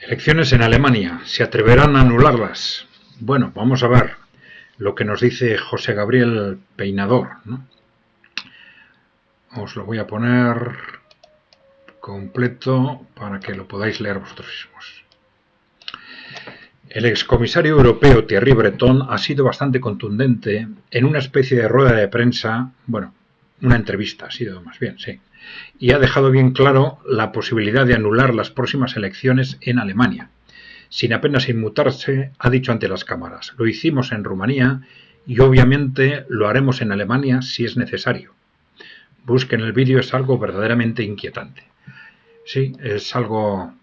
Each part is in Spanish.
Elecciones en Alemania. ¿Se atreverán a anularlas? Bueno, vamos a ver lo que nos dice José Gabriel Peinador, ¿no? Os lo voy a poner completo para que lo podáis leer vosotros mismos. El excomisario europeo Thierry Breton ha sido bastante contundente en una especie de rueda de prensa, bueno, una entrevista ha sido más bien, sí, y ha dejado bien claro la posibilidad de anular las próximas elecciones en Alemania. Sin apenas inmutarse, ha dicho ante las cámaras: lo hicimos en Rumanía y obviamente lo haremos en Alemania si es necesario. Busquen el vídeo, es algo verdaderamente inquietante. Sí, es algo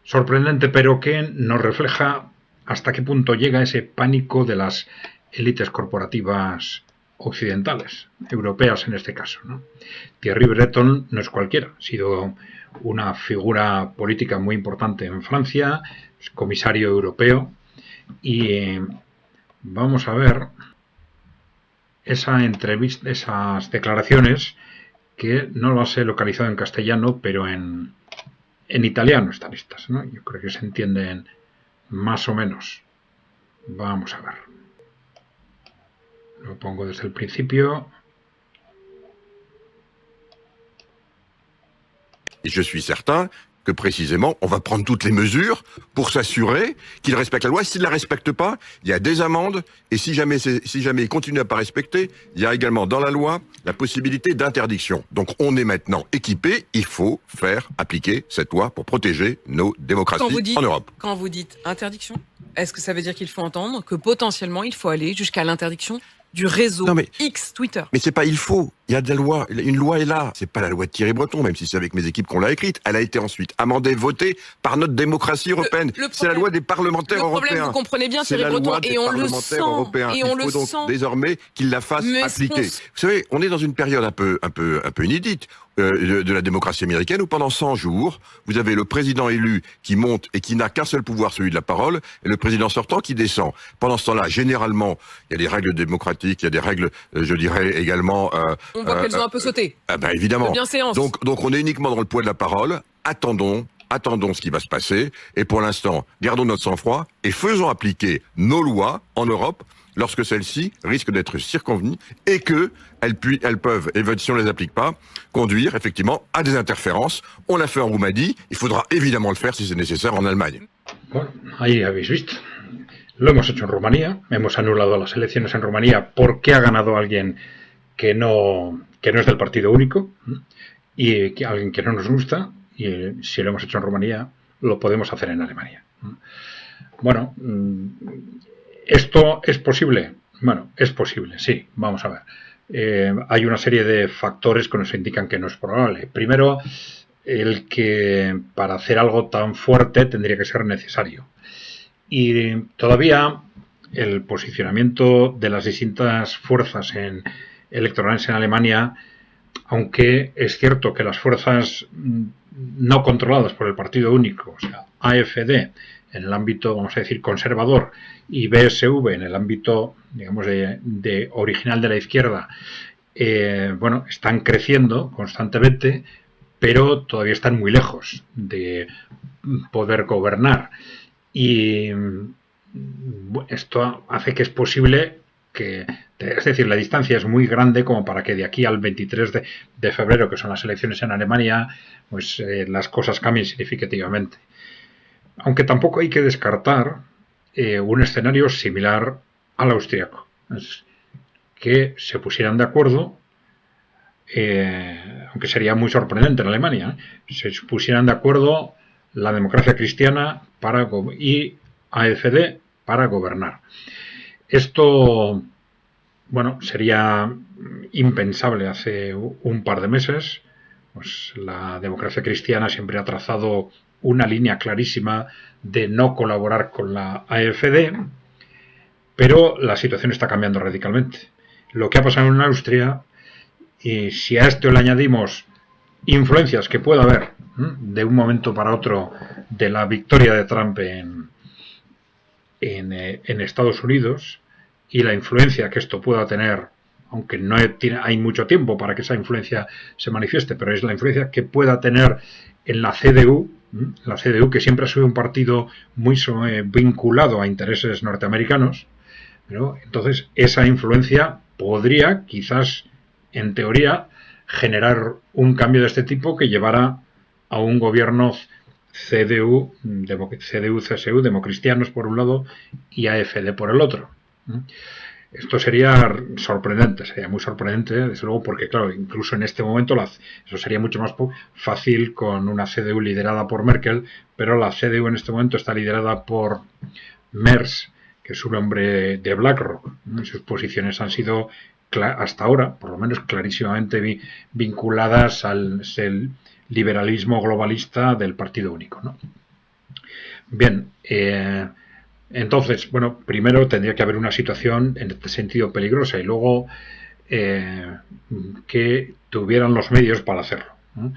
sorprendente, pero que nos refleja hasta qué punto llega ese pánico de las élites corporativas occidentales, europeas en este caso, ¿no? Thierry Breton no es cualquiera, ha sido una figura política muy importante en Francia, es comisario europeo, y vamos a ver esa entrevista, esas declaraciones que no las he localizado en castellano, pero en italiano están listas, ¿no? Yo creo que se entienden más o menos. Vamos a ver. Lo pongo desde el principio. Et je suis certain que précisément, on va prendre toutes les mesures pour s'assurer qu'il respecte la loi. S'il ne la respecte pas, il y a des amendes. Et si jamais il continue à pas respecter, il y a également dans la loi la possibilité d'interdiction. Donc on est maintenant équipé. Il faut faire appliquer cette loi pour protéger nos démocraties en Europe. Quand vous dites interdiction, est-ce que ça veut dire qu'il faut entendre que potentiellement il faut aller jusqu'à l'interdiction du réseau X Twitter? Mais c'est pas il faut. Il y a de la loi. Une loi est là. C'est pas la loi de Thierry Breton, même si c'est avec mes équipes qu'on l'a écrite. Elle a été ensuite amendée, votée par notre démoucratie européenne. C'est la loi des parlementaires européens. Vous comprenez bien, Thierry Breton, et on le sent. Et on le sent. Désormais qu'il la fasse appliquer. Vous savez, on est dans une période un peu inédite de la démocratie américaine où pendant 100 jours, vous avez le président élu qui monte et qui n'a qu'un seul pouvoir, celui de la parole, et le président sortant qui descend. Pendant ce temps-là, généralement, il y a des règles démocratiques, il y a des règles, je dirais également. On voit qu'elles ont un peu sauté. Évidemment. Bienséance. Donc on est uniquement dans le poids de la parole. Attendons ce qui va se passer. Et pour l'instant, gardons notre sang-froid et faisons appliquer nos lois en Europe lorsque celles-ci risquent d'être circonvenues et que elles peuvent, et si on ne les applique pas, conduire effectivement à des interférences. On l'a fait en Roumanie, il faudra évidemment le faire si c'est nécessaire en Allemagne. Bueno, ahí habéis visto. Lo hemos hecho en Rumanía, hemos anulado las elecciones en Rumanía porque ha ganado alguien que no es del partido único, y que alguien que no nos gusta, y si lo hemos hecho en Rumanía, lo podemos hacer en Alemania. Bueno, ¿esto es posible? Bueno, es posible, sí, vamos a ver. Hay una serie de factores que nos indican que no es probable. Primero, el que para hacer algo tan fuerte tendría que ser necesario. Y todavía el posicionamiento de las distintas fuerzas electorales en Alemania, aunque es cierto que las fuerzas no controladas por el partido único, o sea, AfD en el ámbito, vamos a decir, conservador, y BSV en el ámbito, digamos, de original de la izquierda, bueno, están creciendo constantemente, pero todavía están muy lejos de poder gobernar. Y esto hace que es posible que, es decir, la distancia es muy grande como para que de aquí al 23 de febrero, que son las elecciones en Alemania, pues las cosas cambien significativamente. Aunque tampoco hay que descartar un escenario similar al austriaco, es que se pusieran de acuerdo, aunque sería muy sorprendente en Alemania, se pusieran de acuerdo la democracia cristiana y AfD para gobernar. Esto, bueno, sería impensable hace un par de meses. Pues la democracia cristiana siempre ha trazado una línea clarísima de no colaborar con la AfD, pero la situación está cambiando radicalmente. Lo que ha pasado en Austria, y si a esto le añadimos influencias que pueda haber de un momento para otro de la victoria de Trump en Estados Unidos, y la influencia que esto pueda tener, aunque no hay mucho tiempo para que esa influencia se manifieste, pero es la influencia que pueda tener en la CDU, La CDU, que siempre ha sido un partido muy vinculado a intereses norteamericanos, ¿no? Entonces esa influencia podría, quizás en teoría, generar un cambio de este tipo que llevara a un gobierno CDU-CSU, democristianos por un lado y AfD por el otro. Esto sería sorprendente, sería muy sorprendente, desde luego, porque claro, incluso en este momento eso sería mucho más fácil con una CDU liderada por Merkel, pero la CDU en este momento está liderada por Merz, que es un hombre de BlackRock. Sus posiciones han sido, hasta ahora, por lo menos clarísimamente vinculadas al liberalismo globalista del Partido Único, ¿no? Bien, entonces, bueno, primero tendría que haber una situación en este sentido peligrosa y luego que tuvieran los medios para hacerlo, ¿no?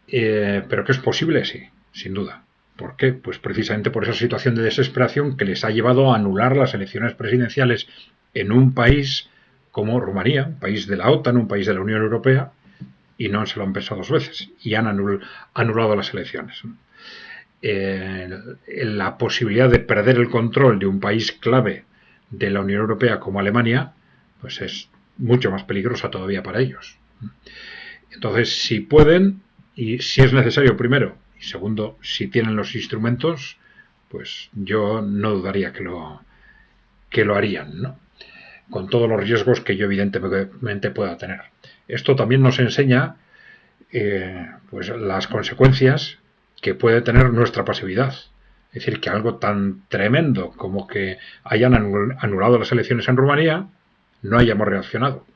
Pero que es posible, sí, sin duda. ¿Por qué? Pues precisamente por esa situación de desesperación que les ha llevado a anular las elecciones presidenciales en un país como Rumanía, un país de la OTAN, un país de la Unión Europea, y no se lo han pensado 2 veces y han anulado las elecciones. La posibilidad de perder el control de un país clave de la Unión Europea como Alemania, pues es mucho más peligrosa todavía para ellos. Entonces, si pueden, y si es necesario primero, y segundo, si tienen los instrumentos, pues yo no dudaría que lo harían, ¿no? Con todos los riesgos que yo evidentemente pueda tener. Esto también nos enseña pues las consecuencias que puede tener nuestra pasividad. Es decir, que algo tan tremendo como que hayan anulado las elecciones en Rumanía, no hayamos reaccionado.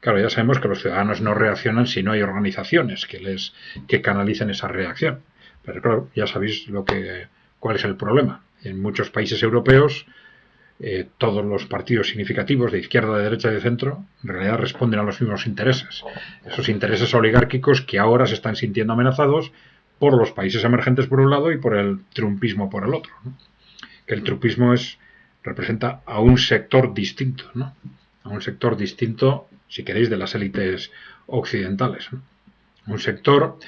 Claro, ya sabemos que los ciudadanos no reaccionan si no hay organizaciones que canalicen esa reacción. Pero claro, ya sabéis cuál es el problema. En muchos países europeos, todos los partidos significativos de izquierda, de derecha y de centro en realidad responden a los mismos intereses. Esos intereses oligárquicos que ahora se están sintiendo amenazados por los países emergentes por un lado y por el trumpismo por el otro, ¿no? Que el trumpismo representa a un sector distinto, ¿no? A un sector distinto, si queréis, de las élites occidentales, ¿no? Un sector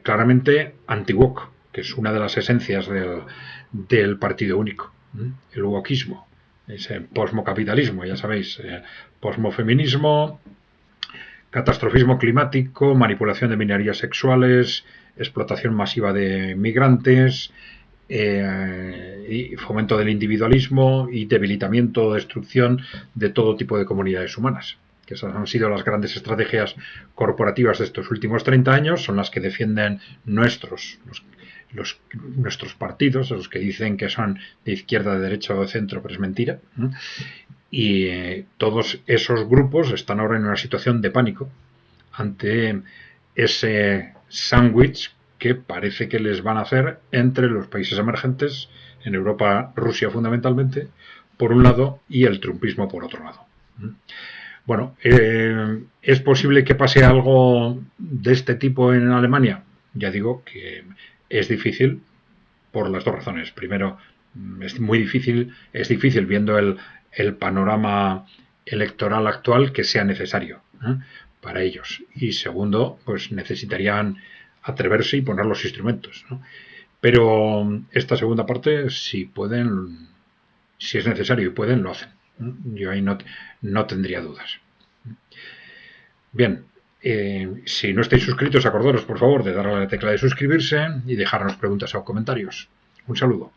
claramente anti-woke, que es una de las esencias del Partido Único, ¿no? El wokismo, ese posmocapitalismo, ya sabéis, posmofeminismo, catastrofismo climático, manipulación de minorías sexuales, explotación masiva de migrantes, y fomento del individualismo y debilitamiento o destrucción de todo tipo de comunidades humanas. Que esas han sido las grandes estrategias corporativas de estos últimos 30 años, son las que defienden nuestros partidos, los que dicen que son de izquierda, de derecha o de centro, pero es mentira, ¿no? Y todos esos grupos están ahora en una situación de pánico ante ese sándwich que parece que les van a hacer entre los países emergentes, en Europa, Rusia fundamentalmente, por un lado, y el trumpismo por otro lado. Bueno, ¿es posible que pase algo de este tipo en Alemania? Ya digo que es difícil por las 2 razones. Primero, es difícil viendo el panorama electoral actual que sea necesario para ellos. Y segundo, pues necesitarían atreverse y poner los instrumentos, ¿no? Pero esta segunda parte, si pueden, si es necesario y pueden, lo hacen. Yo ahí no tendría dudas. Bien, si no estáis suscritos, acordaros por favor de darle a la tecla de suscribirse y dejarnos preguntas o comentarios. Un saludo.